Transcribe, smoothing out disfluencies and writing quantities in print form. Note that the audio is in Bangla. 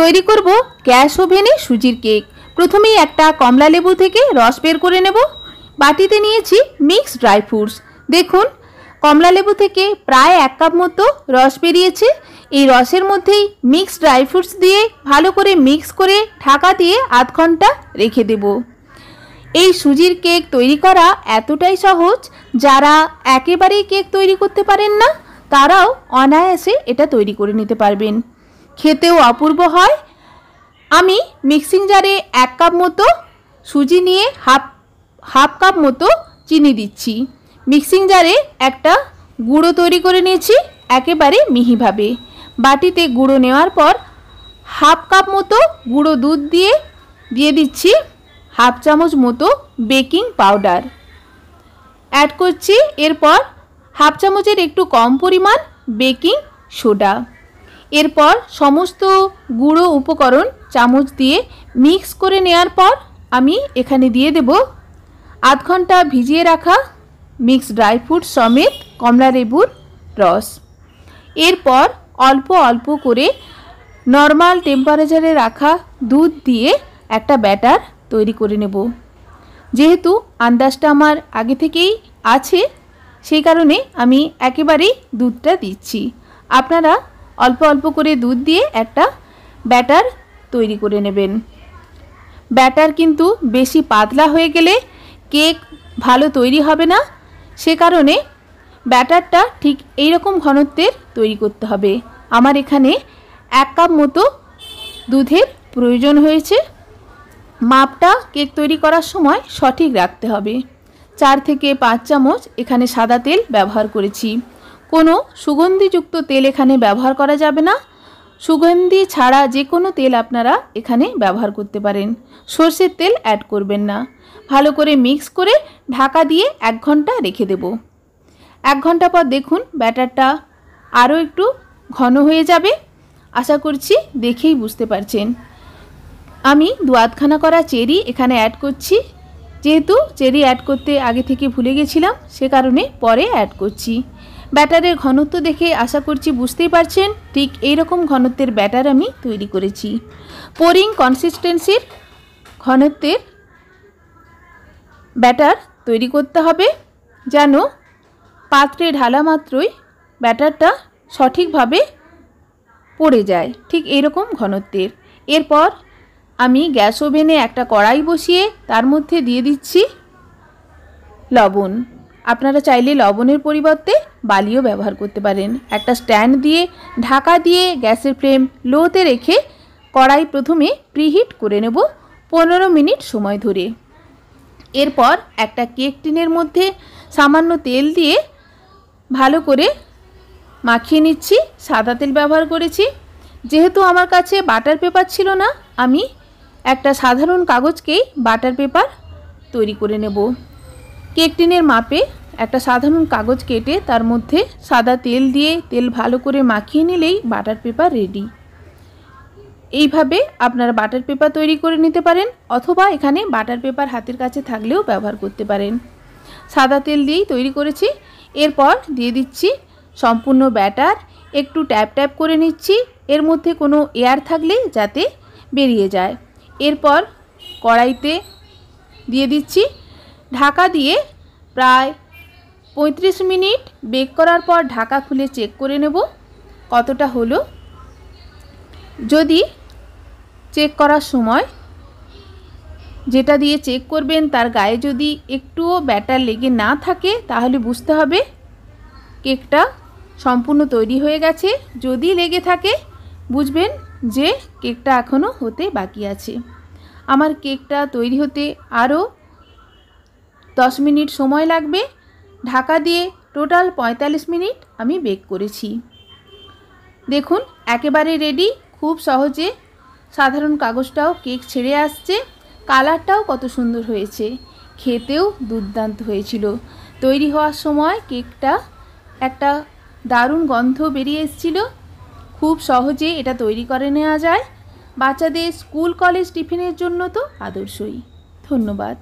তৈরি করব গ্যাস ওভেনে সুজির কেক। প্রথমেই একটা কমলা লেবু থেকে রস বের করে নেব। বাটিতে নিয়েছি মিক্স ড্রাই ফ্রুটস। দেখুন কমলা লেবু থেকে প্রায় 1 কাপ মতো রস বেরিয়েছে। এই রসের মধ্যেই মিক্স ড্রাই ফ্রুটস দিয়ে ভালো করে মিক্স করে ঢাকা দিয়ে আধ ঘন্টা রেখে দেব। এই সুজির কেক তৈরি করা এতটাই সহজ, যারা একেবারেই কেক তৈরি করতে পারেন না তারাও অনায়াসে এটা তৈরি করে নিতে পারবেন। খেতেও অপূর্ব হয়। আমি মিক্সিং জারে 1 কাপ মতো সুজি নিয়ে হাফ কাপ মতো চিনি দিচ্ছি। মিক্সিং জারে একটা গুঁড়ো তৈরি করে নিয়েছি একেবারে মিহিভাবে। বাটিতে গুঁড়ো নেওয়ার পর হাফ কাপ মতো গুঁড়ো দুধ দিয়ে দিচ্ছি হাফ চামচ মতো বেকিং পাউডার অ্যাড করছি। এরপর হাফ চামচের একটু কম পরিমাণ বেকিং সোডা। এরপর সমস্ত গুঁড়ো উপকরণ চামচ দিয়ে মিক্স করে নেওয়ার পর আমি এখানে দিয়ে দেব আধ ঘন্টা ভিজিয়ে রাখা মিক্স ড্রাই ফ্রুট সমেত কমলা লেবুর রস। এরপর অল্প অল্প করে নর্মাল টেম্পারেচারে রাখা দুধ দিয়ে একটা ব্যাটার তৈরি করে নেব। যেহেতু আন্দাজটা আমার আগে থেকেই আছে সেই কারণে আমি একেবারেই দুধটা দিচ্ছি। আপনারা অল্প অল্প করে দুধ দিয়ে একটা ব্যাটার তৈরি করে নেবেন। ব্যাটার কিন্তু বেশি পাতলা হয়ে গেলে কেক ভালো তৈরি হবে না, সে কারণে ব্যাটারটা ঠিক এই রকম ঘনত্বের তৈরি করতে হবে। আমার এখানে 1 কাপ মতো দুধের প্রয়োজন হয়েছে। মাপটা কেক তৈরি করার সময় সঠিক রাখতে হবে। 4 থেকে 5 চামচ এখানে সাদা তেল ব্যবহার করেছি। কোনো সুগন্ধিযুক্ত তেল এখানে ব্যবহার করা যাবে না। সুগন্ধি ছাড়া যে কোনো তেল আপনারা এখানে ব্যবহার করতে পারেন। সরষের তেল অ্যাড করবেন না। ভালো করে মিক্স করে ঢাকা দিয়ে 1 ঘন্টা রেখে দেব। 1 ঘন্টা পর দেখুন ব্যাটারটা আরও একটু ঘন হয়ে যাবে। আশা করছি দেখেই বুঝতে পারছেন। আমি 2 আধখানা করা চেরি এখানে অ্যাড করছি। যেহেতু চেরি অ্যাড করতে আগে থেকে ভুলে গেছিলাম সে কারণে পরে অ্যাড করছি। ব্যাটারের ঘনত্ব দেখে আশা করছি বুঝতেই পারছেন ঠিক এই রকম ঘনত্বের ব্যাটার আমি তৈরি করেছি। পোরিং কনসিস্টেন্সির ঘনত্বের ব্যাটার তৈরি করতে হবে যেন পাত্রে ঢালা মাত্রই ব্যাটারটা সঠিকভাবে পড়ে যায়, ঠিক এই রকম ঘনত্বের। এরপর আমি গ্যাস ওভেনে একটা কড়াই বসিয়ে তার মধ্যে দিয়ে দিচ্ছি লবণ। আপনারা চাইলে লবণের পরিবর্তে বালিও ব্যবহার করতে পারেন। একটা স্ট্যান্ড দিয়ে ঢাকা দিয়ে গ্যাসের ফ্লেম লোতে রেখে কড়াই প্রথমে প্রিহিট করে নেব 15 মিনিট সময় ধরে। এরপর একটা কেক টিনের মধ্যে সামান্য তেল দিয়ে ভালো করে মাখিয়ে নিচ্ছি। সাদা তেল ব্যবহার করেছি। যেহেতু আমার কাছে বাটার পেপার ছিল না আমি একটা সাধারণ কাগজকেই বাটার পেপার তৈরি করে নেব। কেক টিনের মাপে একটা সাধারণ কাগজ কেটে তার মধ্যে সাদা তেল দিয়ে তেল ভালো করে মাখিয়ে নিলেই বাটার পেপার রেডি। এইভাবে আপনারা বাটার পেপার তৈরি করে নিতে পারেন, অথবা এখানে বাটার পেপার হাতের কাছে থাকলেও ব্যবহার করতে পারেন। সাদা তেল দিয়েই তৈরি করেছি। এরপর দিয়ে দিচ্ছি সম্পূর্ণ ব্যাটার। একটু ট্যাপ ট্যাপ করে নিচ্ছি, এর মধ্যে কোনো এয়ার থাকলে যাতে বেরিয়ে যায়। এরপর কড়াইতে দিয়ে দিচ্ছি। ঢাকা দিয়ে প্রায় 35 মিনিট বেক করার পর ঢাকা খুলে চেক করে নেব কতটা হলো। যদি চেক করার সময় যেটা দিয়ে চেক করবেন তার গায়ে যদি একটুও ব্যাটার লেগে না থাকে তাহলে বুঝতে হবে কেকটা সম্পূর্ণ তৈরি হয়ে গেছে। যদি লেগে থাকে বুঝবেন যে কেকটা এখনও হতে বাকি আছে। আমার কেকটা তৈরি হতে আরও 10 মিনিট সময় লাগবে। ঢাকা দিয়ে টোটাল 45 মিনিট আমি বেক করেছি। দেখুন একেবারে রেডি। খুব সহজে সাধারণ কাগজটাও কেক ছেড়ে আসছে। কালারটাও কত সুন্দর হয়েছে, খেতেও দুর্দান্ত হয়েছিল। তৈরি হওয়ার সময় কেকটা একটা দারুণ গন্ধ বেরিয়ে এসেছিল। খুব সহজে এটা তৈরি করে নেওয়া যায়। বাচ্চাদের স্কুল কলেজ টিফিনের জন্য তো আদর্শই। ধন্যবাদ।